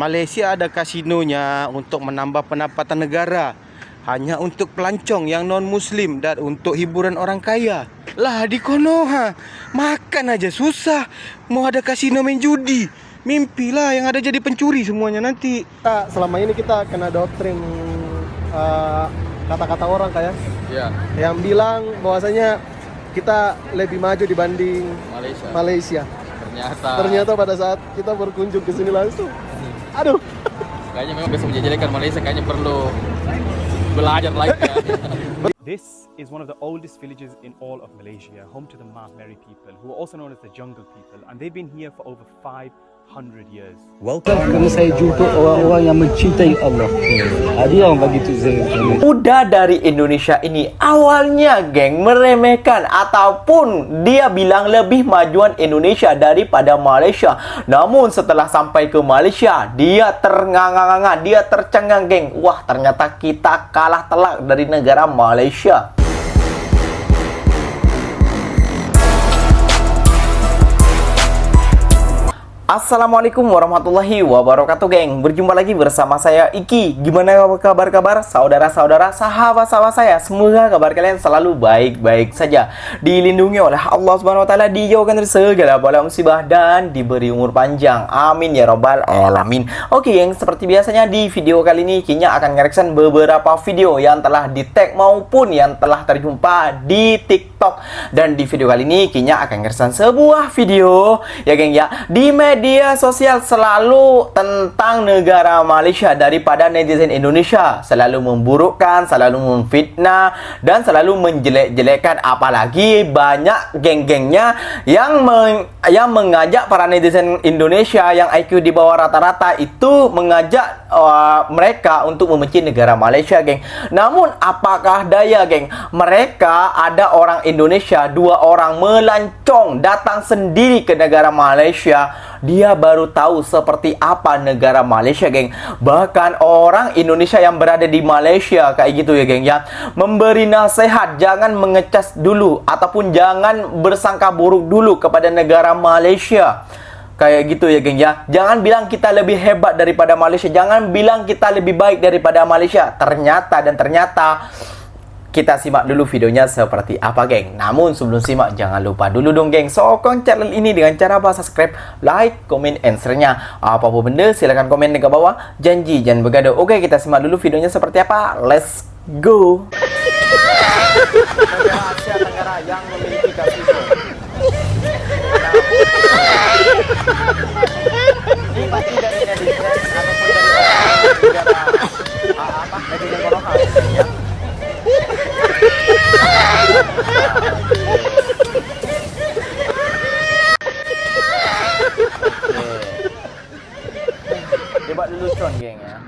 Malaysia ada kasinonya untuk menambah pendapatan negara, hanya untuk pelancong yang non-muslim dan untuk hiburan orang kaya. Lah di Konoha, makan aja susah, mau ada kasino main judi. Mimpilah yang ada jadi pencuri semuanya nanti. Selama ini kita kena doktrin kata-kata orang kayak yang bilang bahwasanya kita lebih maju dibanding Malaysia. Ternyata pada saat kita berkunjung ke sini langsung, aduh. Kayaknya memang bisa menjadikan Malaysia kayaknya perlu belajar lagi ya. This is one of the oldest villages in all of Malaysia, home to the Mah-Meri people, who are also known as the Jungle people, and they've been here for over 500 years. Karena saya jumpa orang-orang yang mencintai Allah. Dia orang bagi tu saya. Udah dari Indonesia ini awalnya geng meremehkan ataupun dia bilang lebih majuan Indonesia daripada Malaysia. Namun setelah sampai ke Malaysia, dia ternganga-nganga, dia tercengang geng. Wah, ternyata kita kalah telak dari negara Malaysia. Assalamualaikum warahmatullahi wabarakatuh geng. Berjumpa lagi bersama saya Iki. Gimana kabar saudara-saudara, sahabat-sahabat saya? Semoga kabar kalian selalu baik-baik saja, dilindungi oleh Allah Subhanahu wa taala, dijauhkan dari segala bala musibah dan diberi umur panjang. Amin ya robbal alamin. Oke geng, seperti biasanya di video kali ini Kinya akan nge-reaction beberapa video yang telah di-tag maupun yang telah terjumpa di TikTok. Dan di video kali ini Kinya akan nge-reaction sebuah video ya geng ya, di media sosial selalu tentang negara Malaysia daripada netizen Indonesia, selalu memburukkan, selalu memfitnah dan selalu menjelek-jelekkan, apalagi banyak geng-gengnya yang mengajak para netizen Indonesia yang IQ di bawah rata-rata itu mengajak mereka untuk membenci negara Malaysia geng. Namun apakah daya geng, mereka ada orang Indonesia, 2 orang melancong datang sendiri ke negara Malaysia. Dia baru tahu seperti apa negara Malaysia geng. Bahkan orang Indonesia yang berada di Malaysia kayak gitu ya geng ya, memberi nasihat jangan mengecas dulu ataupun jangan bersangka buruk dulu kepada negara Malaysia. Kayak gitu ya geng ya. Jangan bilang kita lebih hebat daripada Malaysia, jangan bilang kita lebih baik daripada Malaysia. Ternyata kita simak dulu videonya seperti apa geng. Namun sebelum simak jangan lupa dulu dong geng, sokong channel ini dengan cara subscribe, like, komen, and share-nya. Apapun benda silahkan komen dekat bawah. Janji jangan begaduh. Oke, kita simak dulu videonya seperti apa. Let's go. Negara Asia Tenggara yang memiliki kasino. Ini pasti dari netizen ataupun dari negara netizen Konoha ya. Coba dulu con geng ya.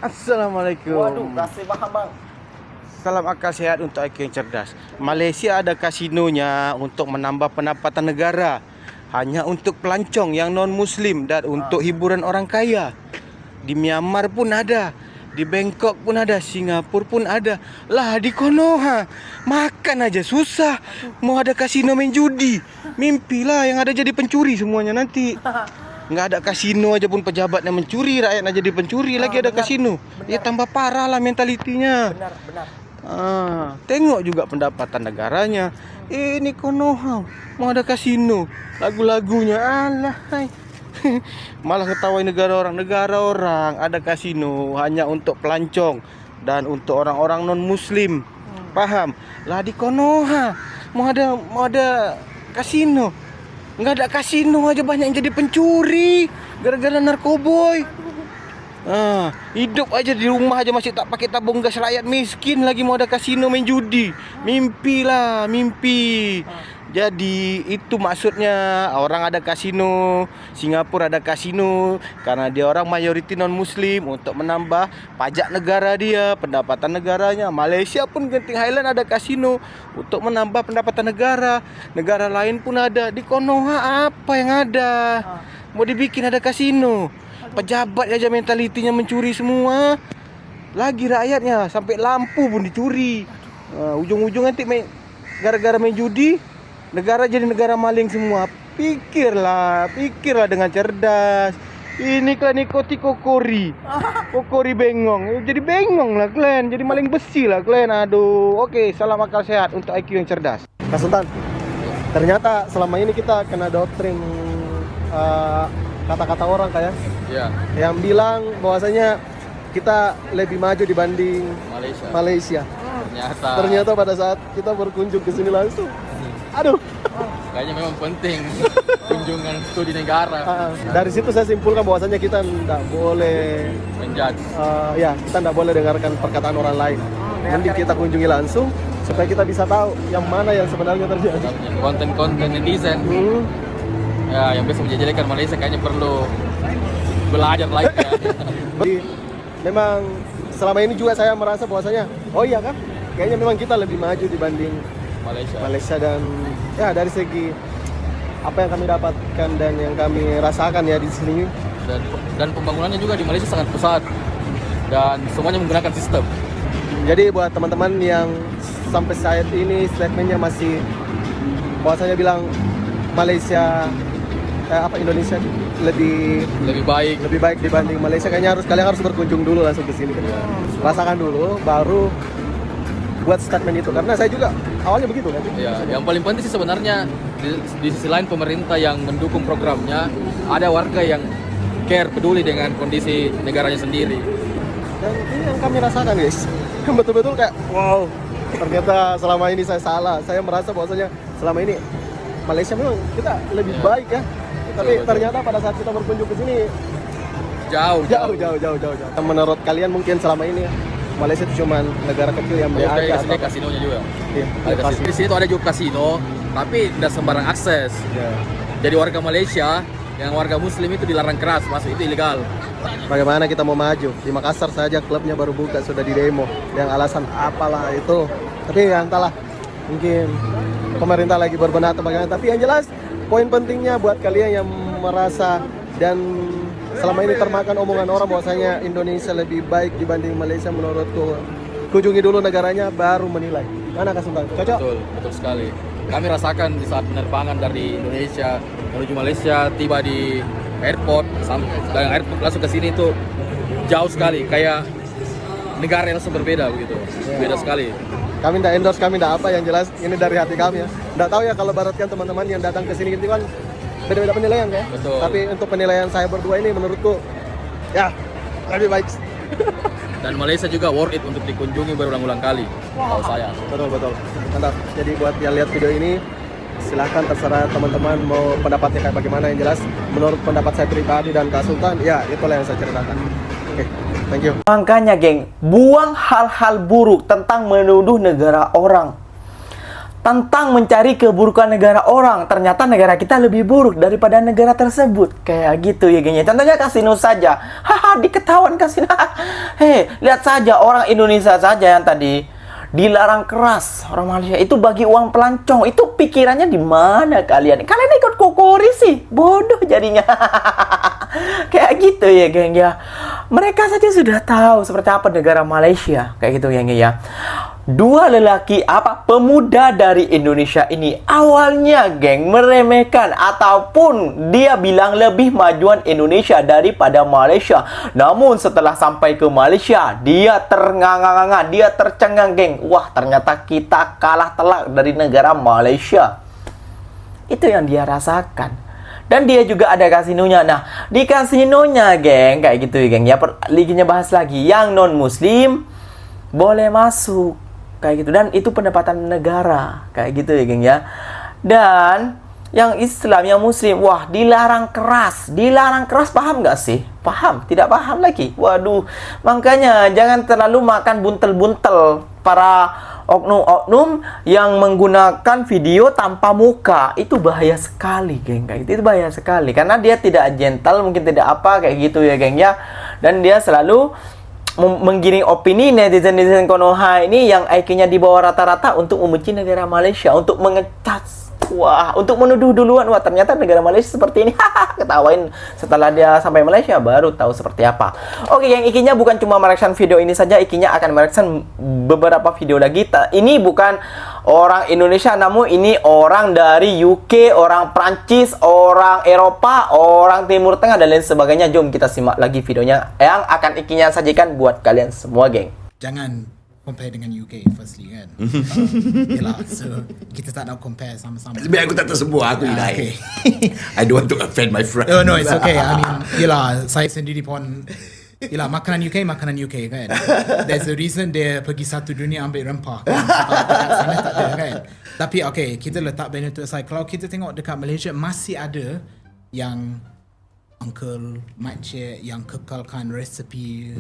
Assalamualaikum. Waduh, kasih paham bang. Salam akal sehat untuk IQ yang cerdas. Malaysia ada kasinonya untuk menambah pendapatan negara, hanya untuk pelancong yang non-muslim dan untuk hiburan orang kaya. Di Myanmar pun ada, di Bangkok pun ada, Singapura pun ada. Lah di Konoha, makan aja susah, mau ada kasino main judi. Mimpilah yang ada jadi pencuri semuanya nanti. Nggak ada kasino aja pun pejabatnya mencuri, rakyatnya jadi pencuri, lagi ada kasino. Ya tambah parah lah mentalitinya. Benar. Tengok juga pendapatan negaranya. Ini Konoha mau ada kasino, lagu-lagunya alah. Malah ketawain negara orang ada kasino hanya untuk pelancong dan untuk orang-orang non muslim. Paham? Lah di Konoha mau ada kasino, nggak ada kasino aja banyak yang jadi pencuri gara-gara narkoboy. Hidup aja di rumah aja masih tak pakai tabung gas, rakyat miskin lagi mau ada kasino main judi. Mimpi. Jadi itu maksudnya orang ada kasino, Singapura ada kasino karena dia orang mayoriti non muslim untuk menambah pajak negara dia, pendapatan negaranya. Malaysia pun Genting Highland ada kasino untuk menambah pendapatan negara. Negara lain pun ada. Di Konoha apa yang ada? Mau dibikin ada kasino. Pejabat aja mentalitinya mencuri semua. Lagi rakyatnya sampai lampu pun dicuri. Ujung-ujung nanti gara-gara main judi, negara jadi negara maling semua. Pikirlah dengan cerdas. Ini kalian ikuti kokori. Kokori bengong. Jadi bengong lah kalian. Jadi maling besi lah kalian. Aduh. Oke, salam akal sehat untuk IQ yang cerdas. Kak Sultan, ternyata selama ini kita kena doktrin kata-kata orang kayak yang bilang bahwasanya kita lebih maju dibanding Malaysia. Ternyata pada saat kita berkunjung ke sini langsung, aduh, kayaknya memang penting kunjungan studi negara. Dari situ saya simpulkan bahwasanya kita tidak boleh Menjudge. kita tidak boleh dengarkan perkataan orang lain. Mending kita kunjungi langsung supaya kita bisa tahu yang mana yang sebenarnya terjadi. Konten-konten netizen ya yang bisa menjadikan Malaysia kayaknya perlu belajar lagi ya. Jadi memang selama ini juga saya merasa bahwasanya oh iya kan, kayaknya memang kita lebih maju dibanding Malaysia dan ya dari segi apa yang kami dapatkan dan yang kami rasakan ya di sini. Dan pembangunannya juga di Malaysia sangat pesat dan semuanya menggunakan sistem. Jadi buat teman-teman yang sampai saat ini statementnya masih bahwasanya bilang Indonesia lebih baik dibanding Malaysia, kayaknya kalian harus berkunjung dulu langsung ke sini. Rasakan dulu baru buat statement itu, karena saya juga awalnya begitu kan. Ya, yang paling penting sih sebenarnya di sisi lain pemerintah yang mendukung programnya, ada warga yang peduli dengan kondisi negaranya sendiri. Dan ini yang kami rasakan guys, betul-betul kayak wow, ternyata selama ini saya salah. Saya merasa bahwasanya selama ini Malaysia memang kita lebih baik ya. Tapi ternyata pada saat kita berkunjung ke sini jauh. Menurut kalian mungkin selama ini Malaysia itu cuma negara kecil yang berada atau kasinonya juga. Iya, Di sini tuh ada juga kasino, tapi tidak sembarang akses. Jadi warga Malaysia yang warga Muslim itu dilarang keras masuk, itu ilegal. Bagaimana kita mau maju? Di Makassar saja klubnya baru buka sudah di demo, yang alasan apalah itu. Tapi ya entahlah, mungkin pemerintah lagi berbenah atau bagaimana. Tapi yang jelas poin pentingnya buat kalian yang merasa dan selama ini termakan omongan orang bahwasanya Indonesia lebih baik dibanding Malaysia, menurutku kunjungi dulu negaranya baru menilai. Mana Kak Sultan? Cocok? Betul sekali. Kami rasakan di saat penerbangan dari Indonesia menuju Malaysia, tiba di airport, dari airport langsung ke sini itu jauh sekali, kayak negara yang berbeda begitu. Beda sekali. Kami tidak endorse, kami tidak apa, yang jelas ini dari hati kami ya. Tidak tahu ya kalau baratkan teman-teman yang datang ke sini itu kan beda-beda penilaian ya. Betul. Tapi untuk penilaian saya berdua ini menurutku ya lebih baik. Dan Malaysia juga worth it untuk dikunjungi berulang-ulang kali. Tahu saya. Betul. Mantap. Jadi buat yang lihat video ini silahkan, terserah teman-teman mau pendapatnya kayak bagaimana. Yang jelas menurut pendapat saya pribadi dan Kak Sultan, ya itulah yang saya ceritakan. Oke, thank you. Makanya geng, buang hal-hal buruk tentang menuduh negara orang, tentang mencari keburukan negara orang. Ternyata negara kita lebih buruk daripada negara tersebut. Kayak gitu ya gengnya. Contohnya kasino saja. Haha, diketahuan kasino. Hei, lihat saja orang Indonesia saja yang tadi dilarang keras orang Malaysia itu bagi uang pelancong. Itu pikirannya di mana kalian? Kalian ikut kokori sih, bodoh jadinya. Kayak gitu ya geng ya. Mereka saja sudah tahu seperti apa negara Malaysia. Kayak gitu geng ya. Dua lelaki pemuda dari Indonesia ini awalnya geng meremehkan ataupun dia bilang lebih majuan Indonesia daripada Malaysia. Namun setelah sampai ke Malaysia, dia ternganga-nganga, dia tercengang geng. Wah, ternyata kita kalah telak dari negara Malaysia. Itu yang dia rasakan. Dan dia juga ada kasinonya. Nah, di kasinonya geng kayak gitu ya geng ya. Liginya bahas lagi, yang non muslim boleh masuk kayak gitu, dan itu pendapatan negara kayak gitu ya geng ya. Dan yang Islam, yang muslim, wah dilarang keras, paham nggak sih? Paham? Tidak paham lagi. Waduh, makanya jangan terlalu makan buntel-buntel para oknum-oknum yang menggunakan video tanpa muka. Itu bahaya sekali geng, kayak gitu. Itu bahaya sekali karena dia tidak gentle, mungkin tidak apa kayak gitu ya geng ya. Dan dia selalu menggiring opini netizen Konoha ini yang IQ-nya di bawah rata-rata untuk membenci negara Malaysia, untuk mengecas Wah, untuk menuduh duluan, wah ternyata negara Malaysia seperti ini. Haha, ketawain setelah dia sampai Malaysia baru tahu seperti apa. Oke, yang Ikinya bukan cuma mereaction video ini saja, Ikinya akan mereaction beberapa video lagi. Ini bukan orang Indonesia, namun ini orang dari UK, orang Prancis, orang Eropa, orang Timur Tengah dan lain sebagainya. Jom kita simak lagi videonya yang akan Ikinya sajikan buat kalian semua, geng. Jangan compare dengan UK firstly kan. Yalah, so kita tak nak compare sama-sama. Biar aku tak tersebut, aku Okay. I don't want to offend my friend. No, it's okay. I mean, yalah, saya sendiri pun yalah, makanan UK kan. There's a reason dia pergi satu dunia ambil rempah kan. Sebab dekat sana tak ada kan. Tapi okay, kita letak benda tu aside. Kalau kita tengok dekat Malaysia masih ada yang uncle, makcik yang kekalkan resepi,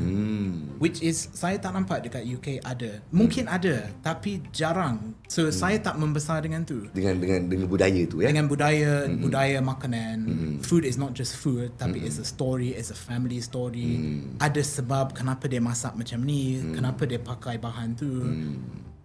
which is saya tak nampak dekat UK ada. Mungkin ada, tapi jarang. So saya tak membesar dengan tu. Dengan budaya tu ya. Dengan budaya makanan. Food is not just food, tapi it's a story, it's a family story. Ada sebab kenapa dia masak macam ni, kenapa dia pakai bahan tu.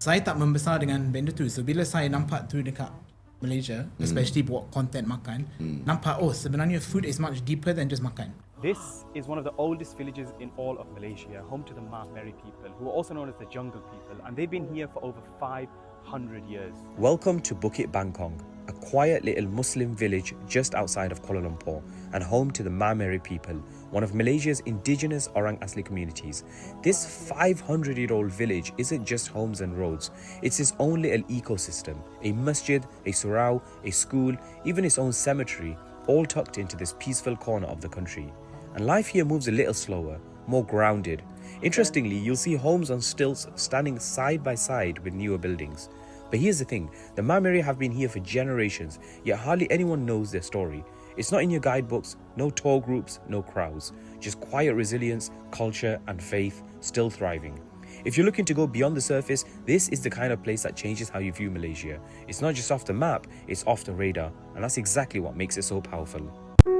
Saya tak membesar dengan benda tu. So bila saya nampak tu dekat Malaysia, especially buat content makan, nampak sebenarnya food is much deeper than just makan. This is one of the oldest villages in all of Malaysia, home to the Mah Meri people, who are also known as the Jungle People, and they've been here for over 500 years. Welcome to Bukit Bangkong, a quiet little Muslim village just outside of Kuala Lumpur and home to the Mah Meri people, one of Malaysia's indigenous Orang Asli communities. This 500-year-old village isn't just homes and roads, it's its own little ecosystem, a masjid, a surau, a school, even its own cemetery, all tucked into this peaceful corner of the country. And life here moves a little slower, more grounded. Interestingly, you'll see homes on stilts standing side by side with newer buildings. But here's the thing, the Mah Meri have been here for generations, yet hardly anyone knows their story. It's not in your guidebooks, no tour groups, no crowds, just quiet resilience, culture and faith still thriving. If you're looking to go beyond the surface, this is the kind of place that changes how you view Malaysia. It's not just off the map, it's off the radar, and that's exactly what makes it so powerful.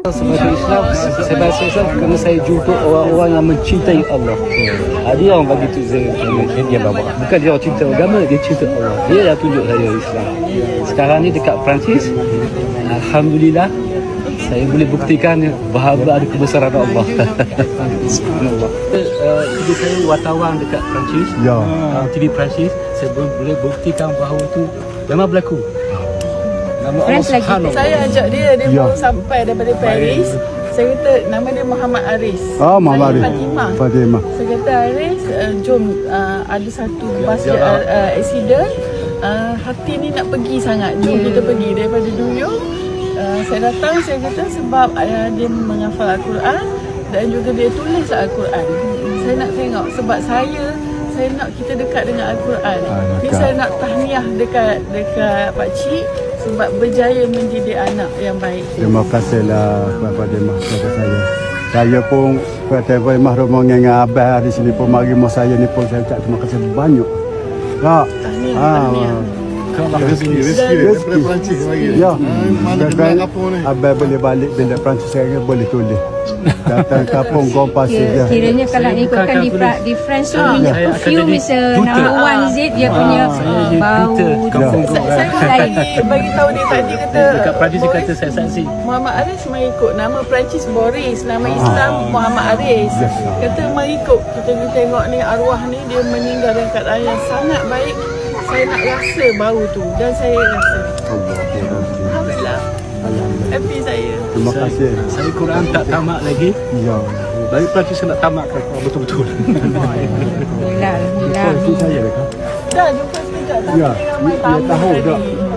Sebagai Islam, kerana saya jumpa orang-orang yang mencintai Allah. Dia orang bagi tu dia bawa. Bukan dia orang cinta agama, dia cinta Allah. Dia dah tunjuk saya Islam. Sekarang ni dekat Perancis, alhamdulillah, saya boleh buktikan bahawa ada kebesaran Allah. Subhanallah. Jadi saya wartawan dekat Perancis, TV Perancis, saya boleh buktikan bahawa itu memang berlaku. Nama Allah Subhanahu. Saya ajak dia baru sampai daripada Paris. Saya kata nama dia Muhammad Aris. Muhammad Aris. Fatimah. Saya kata Aris, jom ada satu masjid accident. Hati ni nak pergi sangat. Jom kita pergi daripada New York. Saya datang, saya kata sebab dia menghafal Al-Quran dan juga dia tulis Al-Quran. Saya nak tengok sebab saya nak kita dekat dengan Al-Quran. Jadi saya nak tahniah dekat pakcik sebab berjaya mendidik anak yang baik. Terima kasihlah kepada mak saya. Saya pun kepada mahrum dengan abah di sini pun mari mak saya ni pun saya ucap terima kasih banyak. Tahniah. Rezeki. Ya. Abah boleh balik bila Perancis saya boleh tulis. Datang kampung Gompas saja. Kiranya kalau ikutkan di France perfume is number one Z dia punya bau. Saya bagi tahu dia tadi kata dekat Perancis dia kata saya saksi. Muhammad Aris mengikut nama Perancis Boris, nama Islam Muhammad Aris. Kata mengikut kita tengok ni arwah ni dia meninggal dalam keadaan yang sangat baik. Saya nak rasa bau tu dan saya rasa. Alhamdulillah. Happy saya. Terima kasih. Saya Quran tak tamat lagi. Ya. Dari Perancis saya nak tamatkan betul-betul. Alhamdulillah. Saya dah jumpa sekejap tapi ramai tamu tadi.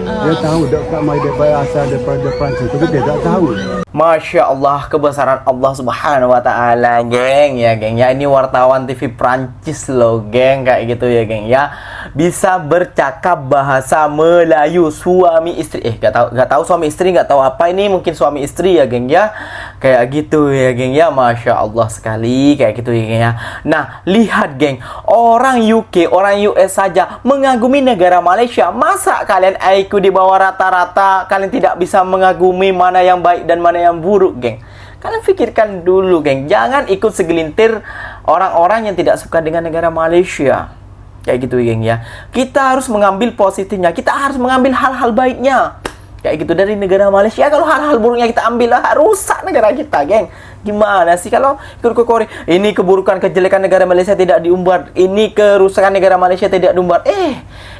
Dia tahu dekat mai daripada asal daripada Perancis tapi dia tak tahu. Masya Allah, kebesaran Allah Subhanahu Wa Taala, geng ya, geng ya. Ini wartawan TV Prancis loh, geng, kayak gitu ya, geng ya. Bisa bercakap bahasa Melayu, suami istri. Gak tahu suami istri, gak tahu apa ini, mungkin suami istri ya, geng ya. Kayak gitu ya, geng ya. Masya Allah sekali, kayak gitu ya, geng ya. Nah, lihat, geng, orang UK, orang US saja mengagumi negara Malaysia. Masa kalian IQ di bawah rata-rata, kalian tidak bisa mengagumi mana yang baik dan mana yang buruk, geng. Kalian pikirkan dulu, geng. Jangan ikut segelintir orang-orang yang tidak suka dengan negara Malaysia. Kayak gitu, geng ya. Kita harus mengambil positifnya. Kita harus mengambil hal-hal baiknya. Kayak gitu dari negara Malaysia. Kalau hal-hal buruknya kita ambil lah, rusak negara kita, geng. Gimana sih kalau ikut kokori? Ini keburukan kejelekan negara Malaysia tidak diumbar. Ini kerusakan negara Malaysia tidak diumbar.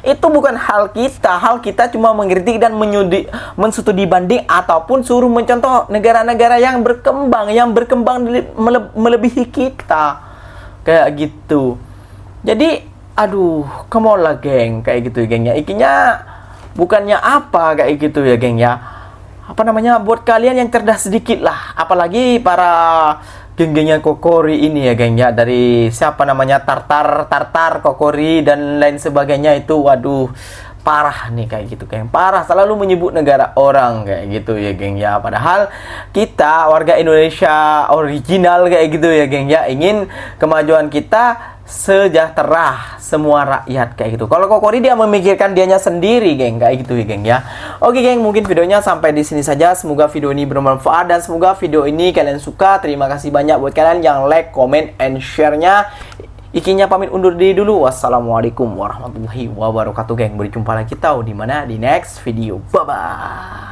Itu bukan hal kita. Hal kita cuma mengkritik dan menstudi banding ataupun suruh mencontoh negara-negara yang berkembang melebihi kita. Kayak gitu. Jadi, aduh, come on lah, geng. Kayak gitu, geng ya. Ikinya bukannya apa kayak gitu ya, geng ya. Apa namanya, buat kalian yang cerdas sedikit lah, apalagi para geng-gengnya kokori ini ya, geng ya. Dari siapa namanya, tartar kokori dan lain sebagainya itu, waduh, parah nih kayak gitu, geng. Parah, selalu menyebut negara orang kayak gitu ya, geng ya. Padahal kita warga Indonesia original kayak gitu ya, geng ya. Ingin kemajuan kita sejahtera semua rakyat kayak gitu. Kalau kokori dia memikirkan dianya sendiri, geng, kayak gitu ya, geng ya. Oke, geng, mungkin videonya sampai di sini saja. Semoga video ini bermanfaat dan semoga video ini kalian suka. Terima kasih banyak buat kalian yang like, comment, and share-nya. Ikinya pamit undur diri dulu. Wassalamualaikum warahmatullahi wabarakatuh, geng. Berjumpa lagi kita di next video. Bye bye.